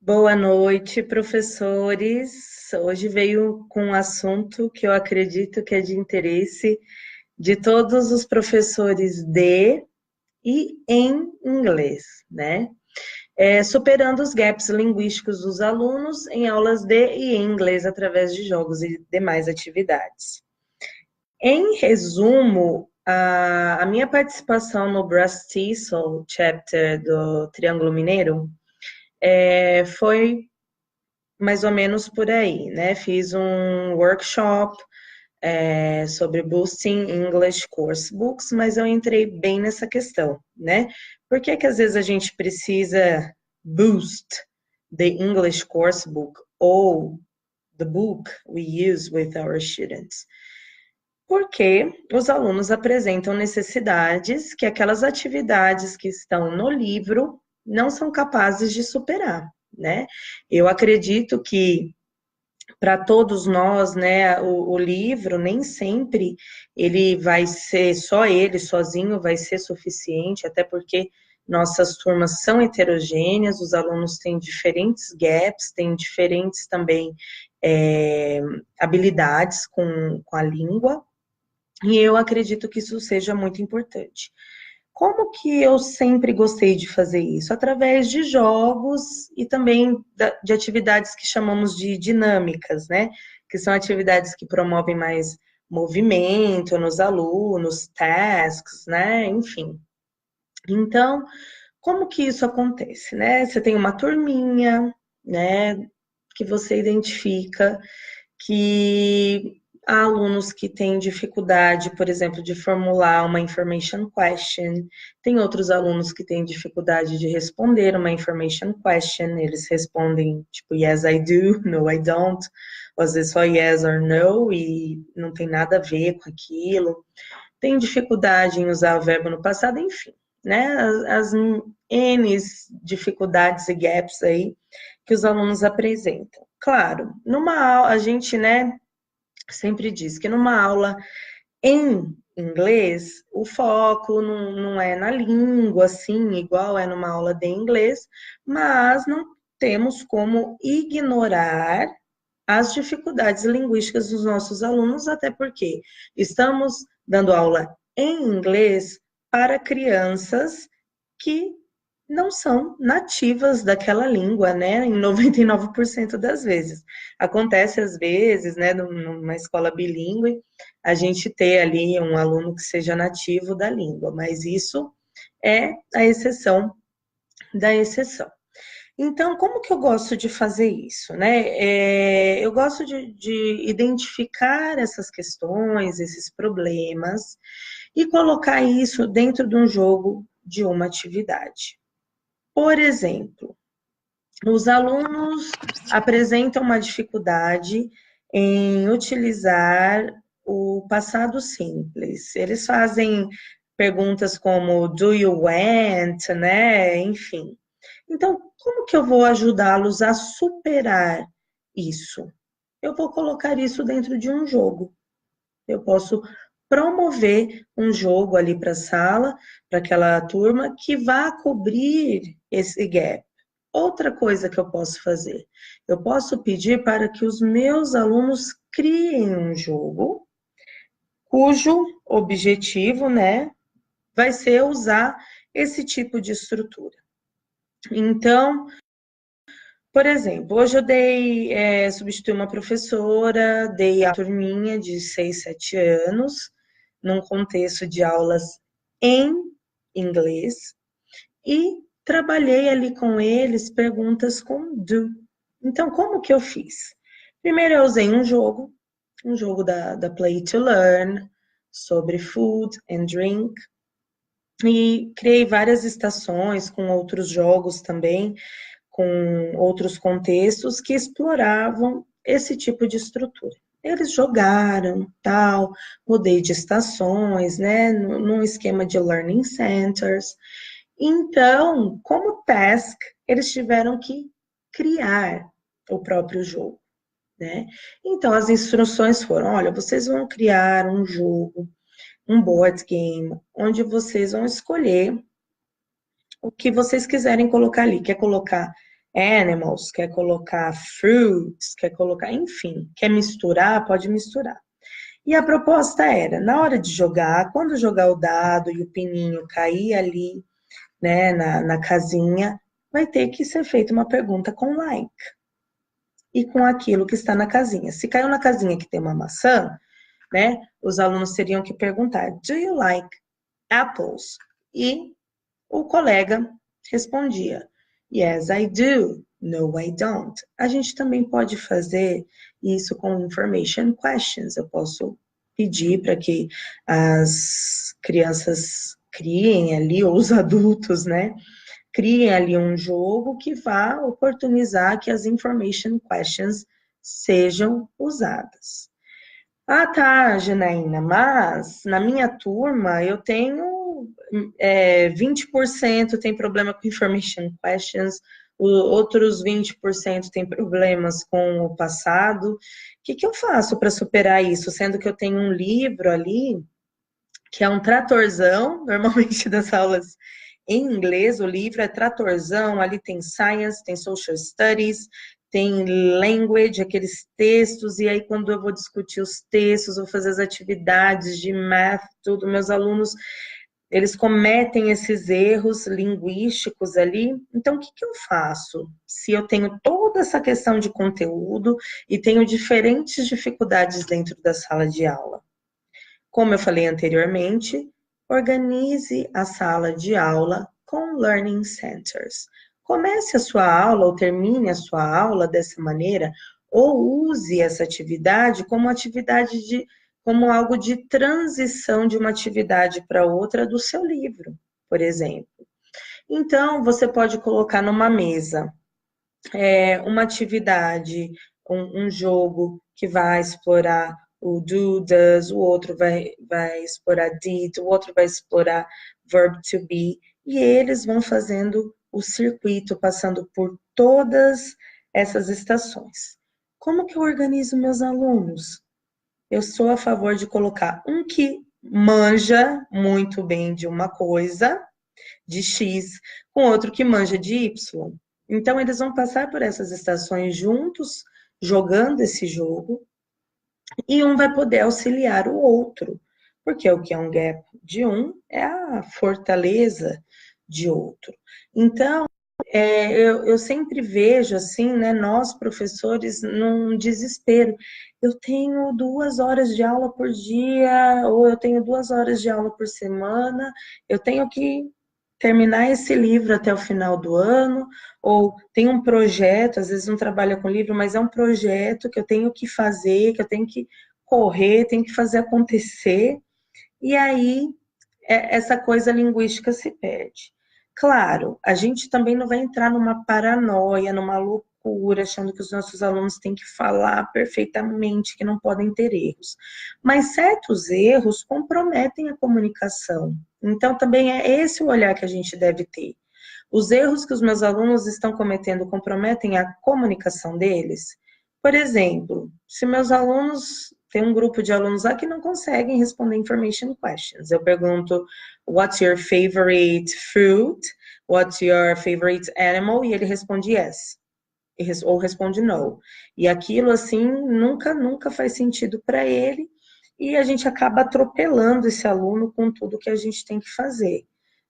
Boa noite, professores. Hoje veio com um assunto que eu acredito que é de interesse de todos os professores de e em inglês, né? Superando os gaps linguísticos dos alunos em aulas de e em inglês através de jogos e demais atividades. Em resumo, a minha participação no Brass Tissel Chapter do Triângulo Mineiro foi mais ou menos por aí, né? Fiz um workshop sobre Boosting English Course Books, mas eu entrei bem nessa questão, né? Por que que às vezes a gente precisa boost the English course book ou the book we use with our students? Porque os alunos apresentam necessidades que aquelas atividades que estão no livro não são capazes de superar, né? Eu acredito que para todos nós, né, o livro nem sempre ele vai ser, só ele sozinho vai ser suficiente, até porque nossas turmas são heterogêneas, os alunos têm diferentes gaps, têm diferentes também habilidades com a língua, e eu acredito que isso seja muito importante. Como que eu sempre gostei de fazer isso? Através de jogos e também de atividades que chamamos de dinâmicas, né? Que são atividades que promovem mais movimento nos alunos, tasks, né? Enfim. Então, como que isso acontece, né? Você tem uma turminha, né? Que você identifica que há alunos que têm dificuldade, por exemplo, de formular uma information question, tem outros alunos que têm dificuldade de responder uma information question, eles respondem tipo yes I do, no I don't, ou às vezes só yes or no e não tem nada a ver com aquilo, tem dificuldade em usar o verbo no passado, enfim, né, as N dificuldades e gaps aí que os alunos apresentam. Claro, numa aula, a gente, né, sempre diz que numa aula em inglês, o foco não é na língua, assim, igual é numa aula de inglês, mas não temos como ignorar as dificuldades linguísticas dos nossos alunos, até porque estamos dando aula em inglês para crianças que não são nativas daquela língua, né? Em 99% das vezes. Acontece às vezes, né, numa escola bilíngue, a gente ter ali um aluno que seja nativo da língua, mas isso é a exceção da exceção. Então, como que eu gosto de fazer isso, né? Eu gosto de identificar essas questões, esses problemas, e colocar isso dentro de um jogo, de uma atividade. Por exemplo, os alunos apresentam uma dificuldade em utilizar o passado simples. Eles fazem perguntas como do you want, né? Enfim. Então, como que eu vou ajudá-los a superar isso? Eu vou colocar isso dentro de um jogo. Eu posso promover um jogo ali para a sala, para aquela turma, que vá cobrir esse gap. Outra coisa que eu posso fazer, eu posso pedir para que os meus alunos criem um jogo, cujo objetivo, né, vai ser usar esse tipo de estrutura. Então, por exemplo, hoje eu substituí uma professora, dei a turminha de 6, 7 anos, num contexto de aulas em inglês, e trabalhei ali com eles perguntas com do. Então, como que eu fiz? Primeiro eu usei um jogo da Play to Learn, sobre food and drink, e criei várias estações com outros jogos também, com outros contextos que exploravam esse tipo de estrutura. Eles jogaram, tal, mudei de estações, né, num esquema de learning centers. Então, como task, eles tiveram que criar o próprio jogo, né? Então, as instruções foram, olha, vocês vão criar um jogo, um board game, onde vocês vão escolher o que vocês quiserem colocar ali. Quer colocar animals, quer colocar fruits, quer colocar, enfim, quer misturar, pode misturar. E a proposta era, na hora de jogar, quando jogar o dado e o pininho cair ali, né, na casinha, vai ter que ser feita uma pergunta com like e com aquilo que está na casinha. Se caiu na casinha que tem uma maçã, né, os alunos teriam que perguntar, do you like apples? E o colega respondia, yes, I do. No, I don't. A gente também pode fazer isso com information questions. Eu posso pedir para que as crianças criem ali, ou os adultos, né, criem ali um jogo que vá oportunizar que as information questions sejam usadas. Ah, tá, Janaína, mas na minha turma eu tenho 20% tem problema com information questions, outros 20% tem problemas com o passado. O que eu faço para superar isso? Sendo que eu tenho um livro ali, que é um tratorzão, normalmente das aulas em inglês, o livro é tratorzão, ali tem science, tem social studies, tem language, aqueles textos, e aí quando eu vou discutir os textos, vou fazer as atividades de math, tudo, meus alunos, eles cometem esses erros linguísticos ali, então o que eu faço? Se eu tenho toda essa questão de conteúdo e tenho diferentes dificuldades dentro da sala de aula. Como eu falei anteriormente, organize a sala de aula com learning centers. Comece a sua aula ou termine a sua aula dessa maneira, ou use essa atividade como como algo de transição de uma atividade para outra do seu livro, por exemplo. Então, você pode colocar numa mesa uma atividade, um jogo que vai explorar o do, does, o outro vai explorar did, o outro vai explorar verb to be, e eles vão fazendo o circuito, passando por todas essas estações. Como que eu organizo meus alunos? Eu sou a favor de colocar um que manja muito bem de uma coisa, de X, com outro que manja de Y. Então, eles vão passar por essas estações juntos, jogando esse jogo, e um vai poder auxiliar o outro, porque o que é um gap de um é a fortaleza de outro. Então, eu sempre vejo assim, né, nós professores num desespero. Eu tenho 2 horas de aula por dia, ou eu tenho 2 horas de aula por semana, eu tenho que terminar esse livro até o final do ano, ou tem um projeto, às vezes não trabalha com livro, mas é um projeto que eu tenho que fazer, que eu tenho que correr, tenho que fazer acontecer, e aí essa coisa linguística se perde. Claro, a gente também não vai entrar numa paranoia, numa loucura, achando que os nossos alunos têm que falar perfeitamente, que não podem ter erros. Mas certos erros comprometem a comunicação. Então, também é esse o olhar que a gente deve ter. Os erros que os meus alunos estão cometendo comprometem a comunicação deles? Por exemplo, se meus alunos, tem um grupo de alunos lá que não conseguem responder information questions. Eu pergunto, what's your favorite fruit? What's your favorite animal? E ele responde yes. Ou responde no. E aquilo, assim, nunca faz sentido para ele. E a gente acaba atropelando esse aluno com tudo que a gente tem que fazer,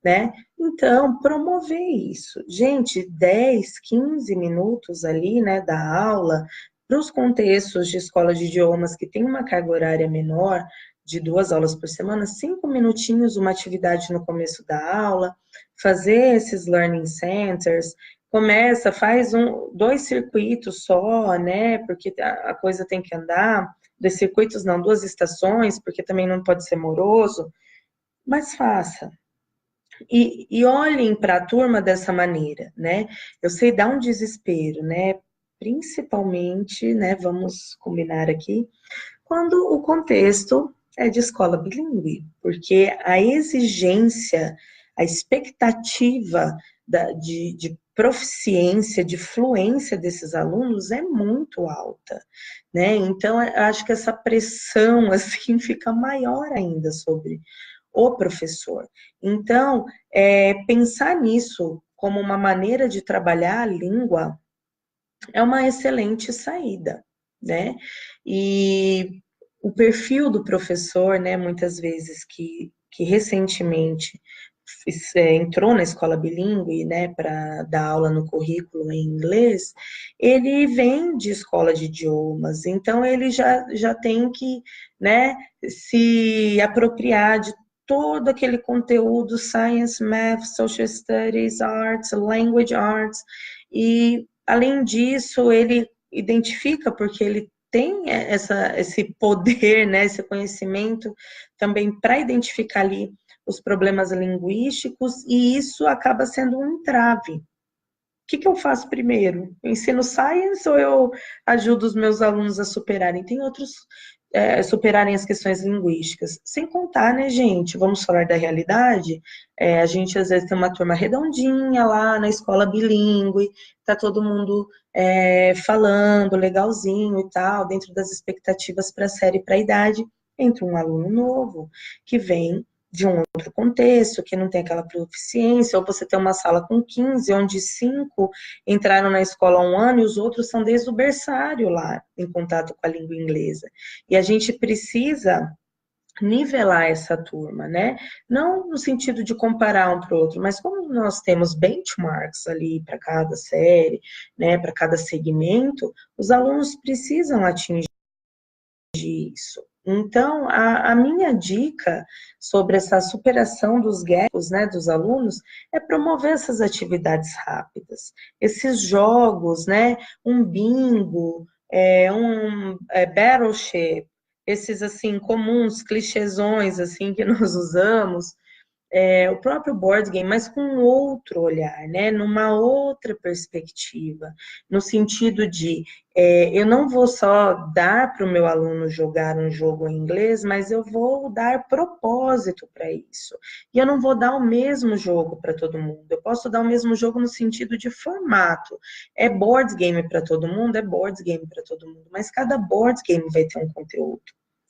né? Então, promover isso. Gente, 10, 15 minutos ali, né, da aula, para os contextos de escola de idiomas que tem uma carga horária menor, de 2 aulas por semana, 5 minutinhos, uma atividade no começo da aula, fazer esses learning centers, faz 2 circuitos só, né, porque a coisa tem que andar, 2 circuitos não, 2 estações, porque também não pode ser moroso, mas faça. E olhem para a turma dessa maneira, né? Eu sei dar um desespero, né? Principalmente, né? Vamos combinar aqui, quando o contexto é de escola bilíngue, porque a exigência, a expectativa de proficiência, de fluência desses alunos é muito alta, né? Então, eu acho que essa pressão, assim, fica maior ainda sobre o professor. Então, pensar nisso como uma maneira de trabalhar a língua, é uma excelente saída, né? E o perfil do professor, né, muitas vezes que recentemente entrou na escola bilíngue, né, para dar aula no currículo em inglês, ele vem de escola de idiomas, então ele já tem que, né, se apropriar de todo aquele conteúdo, science, math, social studies, arts, language arts, e além disso, ele identifica, porque ele tem esse poder, né, esse conhecimento também para identificar ali os problemas linguísticos, e isso acaba sendo um entrave. O que eu faço primeiro? Eu ensino science ou eu ajudo os meus alunos a superarem? Tem outros, superarem as questões linguísticas. Sem contar, né, gente? Vamos falar da realidade. A gente às vezes tem uma turma redondinha lá na escola bilíngue, tá todo mundo falando legalzinho e tal, dentro das expectativas para a série, para a idade. Entra um aluno novo que vem de um outro contexto, que não tem aquela proficiência, ou você tem uma sala com 15, onde 5 entraram na escola há um ano e os outros são desde o berçário lá, em contato com a língua inglesa. E a gente precisa nivelar essa turma, né? Não no sentido de comparar um para o outro, mas como nós temos benchmarks ali para cada série, né, para cada segmento, os alunos precisam atingir isso. Então, a minha dica sobre essa superação dos gaps, né, dos alunos, é promover essas atividades rápidas, esses jogos, né, um bingo, battleship, esses, assim, comuns, clichêsões, assim, que nós usamos, o próprio board game, mas com outro olhar, né? Numa outra perspectiva, no sentido de eu não vou só dar para o meu aluno jogar um jogo em inglês, mas eu vou dar propósito para isso. E eu não vou dar o mesmo jogo para todo mundo. Eu posso dar o mesmo jogo no sentido de formato. É board game para todo mundo, é board game para todo mundo, mas cada board game vai ter um conteúdo,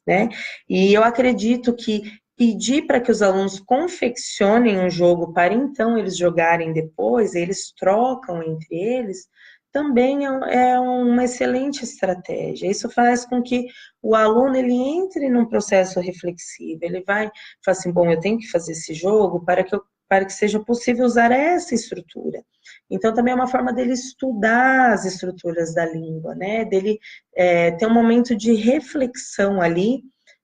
né? E eu acredito que pedir para que os alunos confeccionem um jogo para então eles jogarem depois, eles trocam entre eles, também é uma excelente estratégia. Isso faz com que o aluno ele entre num processo reflexivo, ele vai falar assim, bom, eu tenho que fazer esse jogo para que seja possível usar essa estrutura. Então, também é uma forma dele estudar as estruturas da língua, né? Dele ter um momento de reflexão ali,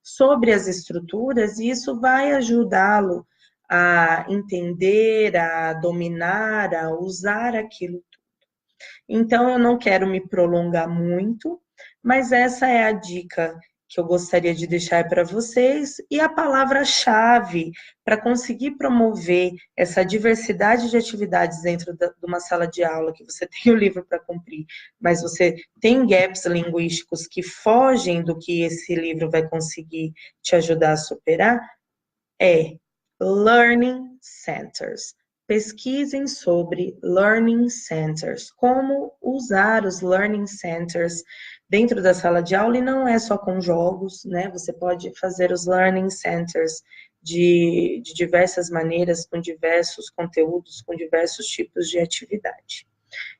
sobre as estruturas, e isso vai ajudá-lo a entender, a dominar, a usar aquilo tudo. Então, eu não quero me prolongar muito, mas essa é a dica que eu gostaria de deixar para vocês, e a palavra-chave para conseguir promover essa diversidade de atividades dentro de uma sala de aula, que você tem o livro para cumprir, mas você tem gaps linguísticos que fogem do que esse livro vai conseguir te ajudar a superar, é Learning Centers. Pesquisem sobre Learning Centers, como usar os Learning Centers dentro da sala de aula, e não é só com jogos, né? Você pode fazer os Learning Centers de diversas maneiras, com diversos conteúdos, com diversos tipos de atividade.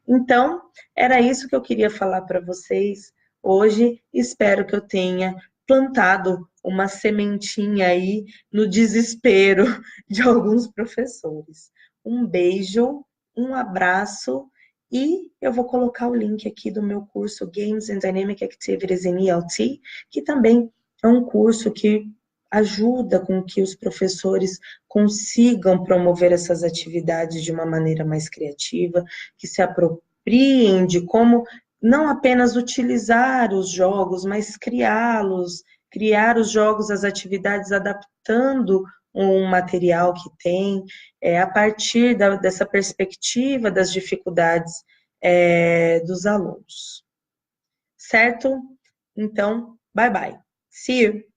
Então, era isso que eu queria falar para vocês hoje. Espero que eu tenha plantado uma sementinha aí no desespero de alguns professores. Um beijo, um abraço, e eu vou colocar o link aqui do meu curso Games and Dynamic Activities in ELT, que também é um curso que ajuda com que os professores consigam promover essas atividades de uma maneira mais criativa, que se apropriem de como não apenas utilizar os jogos, mas criá-los, criar os jogos, as atividades, adaptando um material que tem, a partir dessa perspectiva das dificuldades dos alunos. Certo? Então, bye bye. See you!